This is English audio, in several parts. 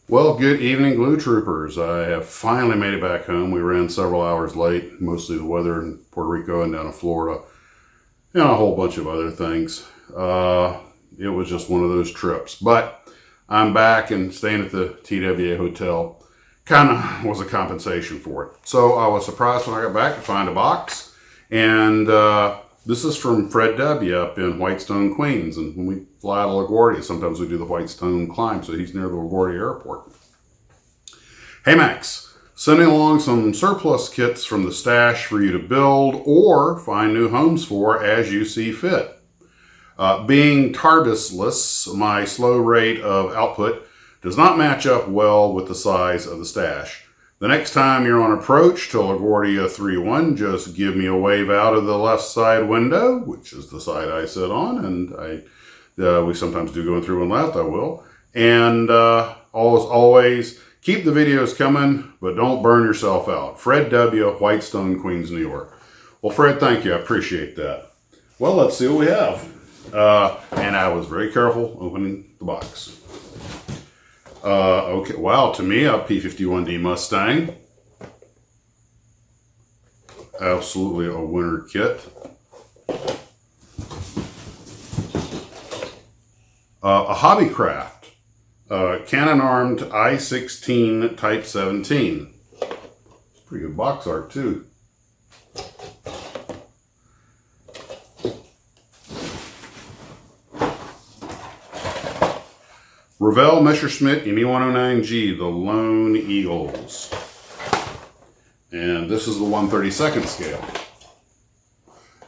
Well, good evening, Glue Troopers. I have finally made it back home. We ran several hours late, mostly the weather in Puerto Rico and down in Florida, and a whole bunch of other things. It was just one of those trips. But I'm back and staying at the TWA Hotel. Kind of was a compensation for it. So I was surprised when I got back to find a box. And this is from Fred W. up in Whitestone, Queens. And when we fly out of LaGuardia, sometimes we do the Whitestone climb, so he's near the LaGuardia airport. Hey Max, sending along some surplus kits from the stash for you to build or find new homes for as you see fit. Being tarbusless, my slow rate of output does not match up well with the size of the stash. The next time you're on approach to LaGuardia 3-1, just give me a wave out of the left side window, which is the side I sit on, and we sometimes do go through and left, I will. And always, keep the videos coming, but don't burn yourself out. Fred W., Whitestone, Queens, New York. Well, Fred, thank you. I appreciate that. Well, let's see what we have. And I was very careful opening the box. Okay, wow, to me, a P-51D Mustang. Absolutely a winner kit. A Hobbycraft, cannon-armed I-16 Type 17. Pretty good box art, too. Revell Messerschmitt Me-109G, the Lone Eagles. And this is the 1/32nd scale.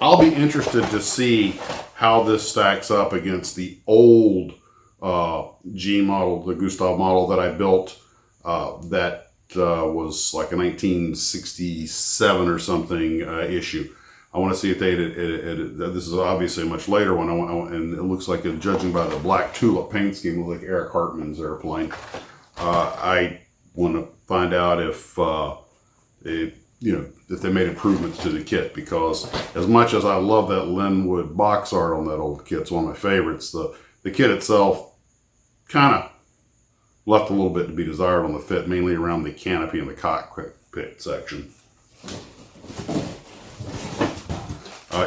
I'll be interested to see how this stacks up against the old G model, the Gustav model that I built that was like a 1967 or something issue. I want to see if this is obviously a much later one, and it looks like, judging by the black tulip paint scheme, it looks like Eric Hartman's airplane. I want to find out if they made improvements to the kit, because as much as I love that Linwood box art on that old kit, it's one of my favorites, the kit itself kind of left a little bit to be desired on the fit, mainly around the canopy and the cockpit section.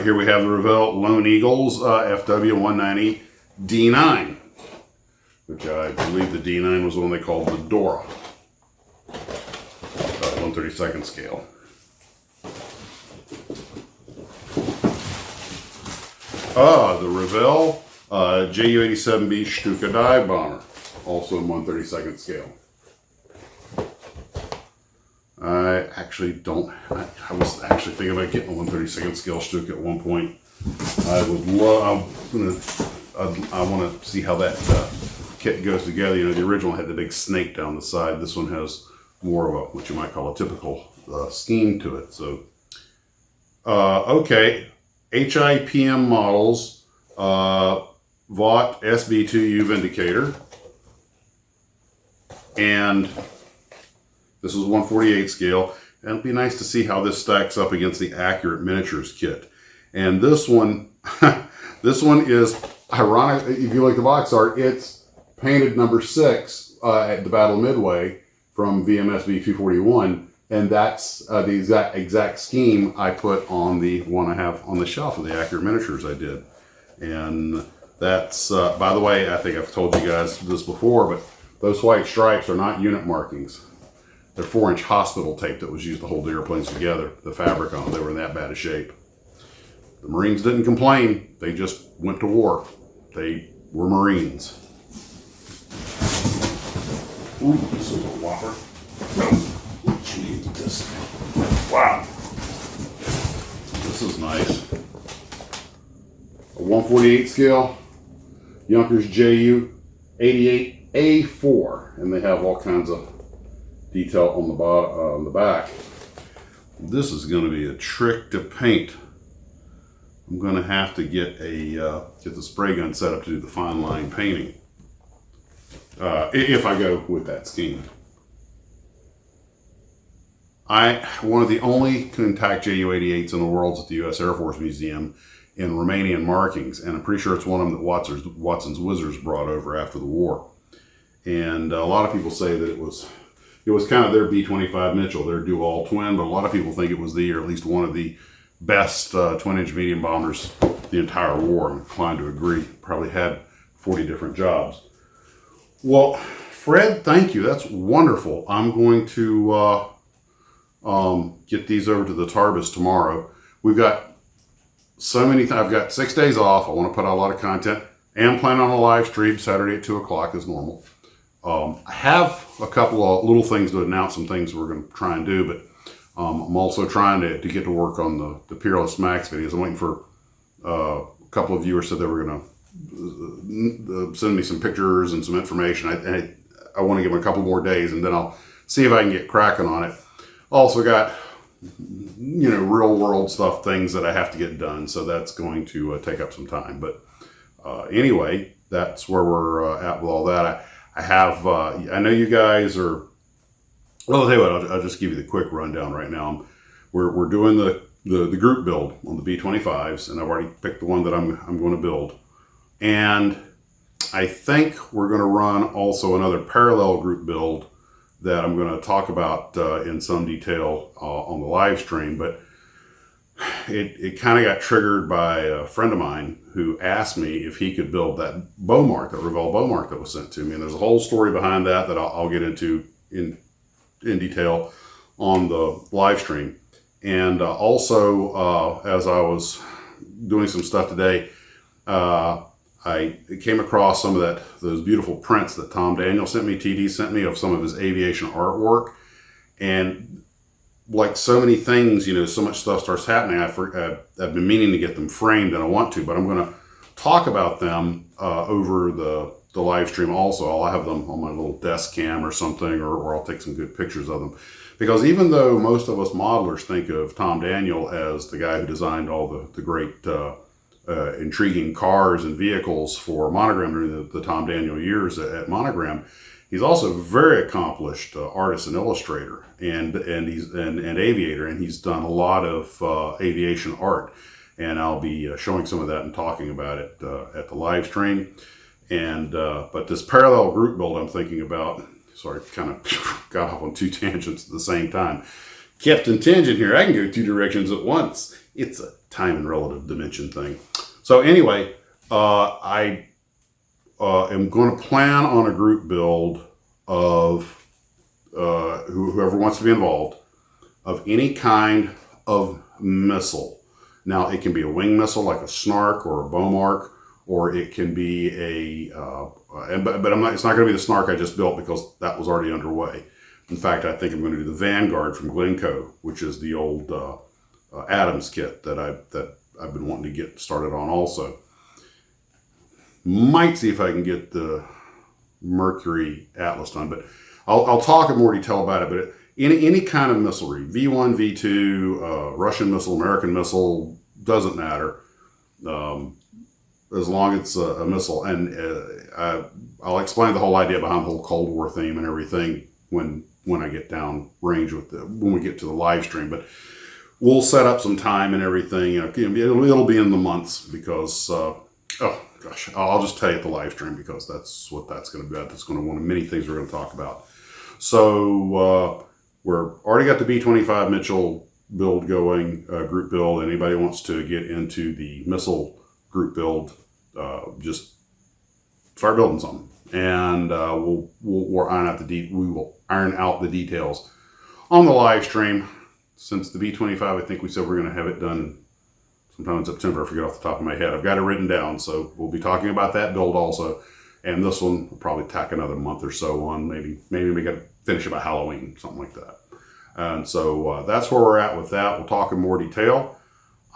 Here we have the Revell Lone Eagles FW190 D9, which I believe the D9 was the one they called the Dora, 1/32nd scale. The Revell Ju-87B Stuka dive bomber, also in 1/32nd scale. I actually don't. I was actually thinking about getting a 1/32nd scale Stuka at one point. I would love. I want to see how that kit goes together. You know, the original had the big snake down the side. This one has more of a, what you might call a typical scheme to it. So, okay, HIPM models, Vought SB2U Vindicator, and this is 1/48 scale, and it'd be nice to see how this stacks up against the Accurate Miniatures kit. And this one, this one is ironic. If you like the box art, it's painted number 6 at the Battle Midway from VMSB 241, and that's the exact scheme I put on the one I have on the shelf of the Accurate Miniatures I did. And that's, by the way, I think I've told you guys this before, but those white stripes are not unit markings. They're 4-inch hospital tape that was used to hold the airplanes together. The fabric on them, they were in that bad a shape. The Marines didn't complain. They just went to war. They were Marines. Ooh, this is a whopper. Jeez, this. Wow. This is nice. A 1/48 scale Junkers Ju-88A4, and they have all kinds of detail on the bottom, on the back. This is going to be a trick to paint. I'm going to have to get the spray gun set up to do the fine line painting. If I go with that scheme. One of the only contact Ju-88s in the world is at the U.S. Air Force Museum in Romanian markings, and I'm pretty sure it's one of them that Watson's Wizards brought over after the war. And a lot of people say that it was kind of their B-25 Mitchell, their dual twin, but a lot of people think it was or at least one of the best twin-inch medium bombers the entire war. I'm inclined to agree. Probably had 40 different jobs. Well, Fred, thank you. That's wonderful. I'm going to get these over to the Tarbis tomorrow. We've got so many things. I've got 6 days off. I want to put out a lot of content. And plan on a live stream Saturday at 2 o'clock as normal. I have a couple of little things to announce, some things we're going to try and do, but I'm also trying to get to work on the Peerless Max videos. I'm waiting for a couple of viewers said they were going to send me some pictures and some information. I want to give them a couple more days, and then I'll see if I can get cracking on it. Also got, real world stuff, things that I have to get done, so that's going to take up some time. But anyway, that's where we're at with all that. I know you guys are, well, I'll tell you what, I'll just give you the quick rundown right now. We're doing the group build on the B-25s, and I've already picked the one that I'm going to build. And I think we're going to run also another parallel group build that I'm going to talk about in some detail on the live stream. But it kind of got triggered by a friend of mine who asked me if he could build that Beaumark, that Revell Beaumark that was sent to me. And there's a whole story behind that I'll get into in detail on the live stream. And also, as I was doing some stuff today, I came across some of those beautiful prints that Tom Daniel sent me, TD sent me, of some of his aviation artwork. And like so many things, so much stuff starts happening. I've been meaning to get them framed, and I want to, but I'm going to talk about them over the live stream also. I'll have them on my little desk cam or something, or I'll take some good pictures of them. Because even though most of us modelers think of Tom Daniel as the guy who designed all the great intriguing cars and vehicles for Monogram during the Tom Daniel years at Monogram, he's also a very accomplished artist and illustrator and he's an aviator, and he's done a lot of aviation art. And I'll be showing some of that and talking about it at the live stream. And but this parallel group build I'm thinking about, sorry, kind of got off on two tangents at the same time. Captain Tangent here. I can go two directions at once. It's a time and relative dimension thing. So anyway, I am going to plan on a group build of whoever wants to be involved, of any kind of missile. Now, it can be a wing missile like a Snark or a Beaumark, or it can be but it's not going to be the Snark I just built, because that was already underway. In fact, I think I'm going to do the Vanguard from Glencoe, which is the old Adams kit that I've been wanting to get started on also. Might see if I can get the Mercury Atlas done, but I'll talk in more detail about it. But any kind of missilery, V1, V2, Russian missile, American missile, doesn't matter, as long as it's a missile. And I'll explain the whole idea behind the whole Cold War theme and everything when I get down range when we get to the live stream. But we'll set up some time and everything. It'll be in the months, because I'll just tell you at the live stream, because that's what that's going to be. That's going to be one of many things we're going to talk about. So we're already got the B-25 Mitchell build going, group build. Anybody wants to get into the missile group build, just start building something, and we'll iron out the details on the live stream. Since the B-25, I think we said we're going to have it done sometime in September. I forget off the top of my head. I've got it written down, so we'll be talking about that build also. And this one will probably tack another month or so on. Maybe we got to finish about Halloween, something like that. And so that's where we're at with that. We'll talk in more detail.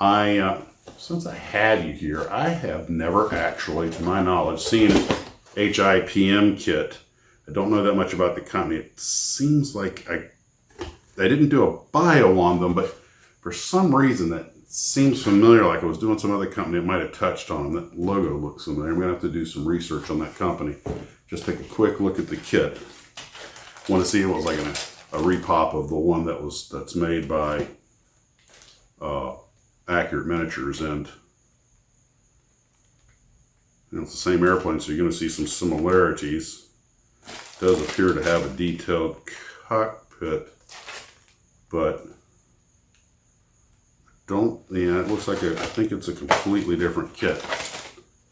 Since I have you here, I have never actually, to my knowledge, seen an HIPM kit. I don't know that much about the company. It seems like I didn't do a bio on them, but for some reason that seems familiar, like I was doing some other company that might have touched on them. That logo looks familiar. I'm going to have to do some research on that company. Just take a quick look at the kit. Want to see if it was like a repop of the one that's made by Accurate Miniatures, and it's the same airplane, so you're going to see some similarities. does appear to have a detailed cockpit, but yeah, it looks like I think it's a completely different kit.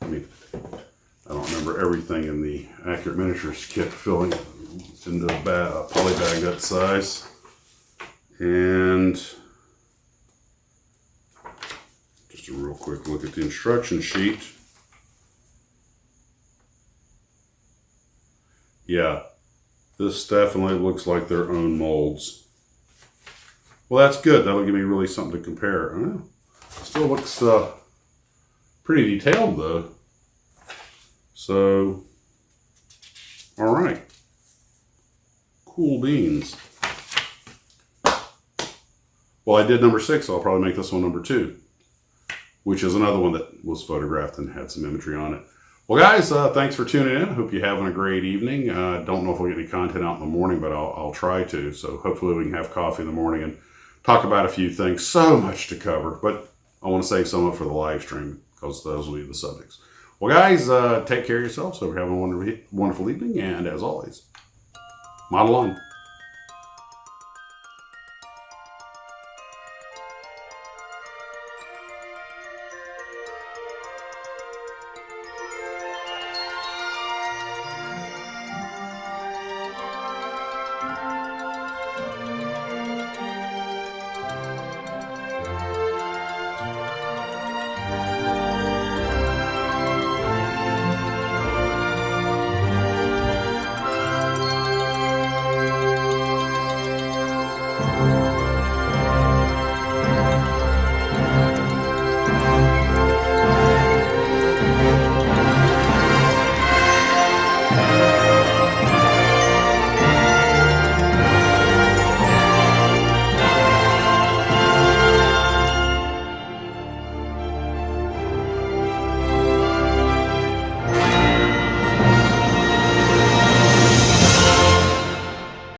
I mean, I don't remember everything in the Accurate Miniatures kit filling into a poly bag that size. And just a real quick look at the instruction sheet. Yeah, this definitely looks like their own molds. Well, that's good. That'll give me really something to compare. I don't know. Still looks pretty detailed though. So, all right. Cool beans. Well, I did number 6, so I'll probably make this one number 2, which is another one that was photographed and had some imagery on it. Well, guys, thanks for tuning in. Hope you're having a great evening. Don't know if we'll get any content out in the morning, but I'll try to. So hopefully we can have coffee in the morning and talk about a few things. So much to cover, but I want to save some of it for the live stream because those will be the subjects. Well, guys, take care of yourselves. Hope you're having a wonderful evening. And as always, model on.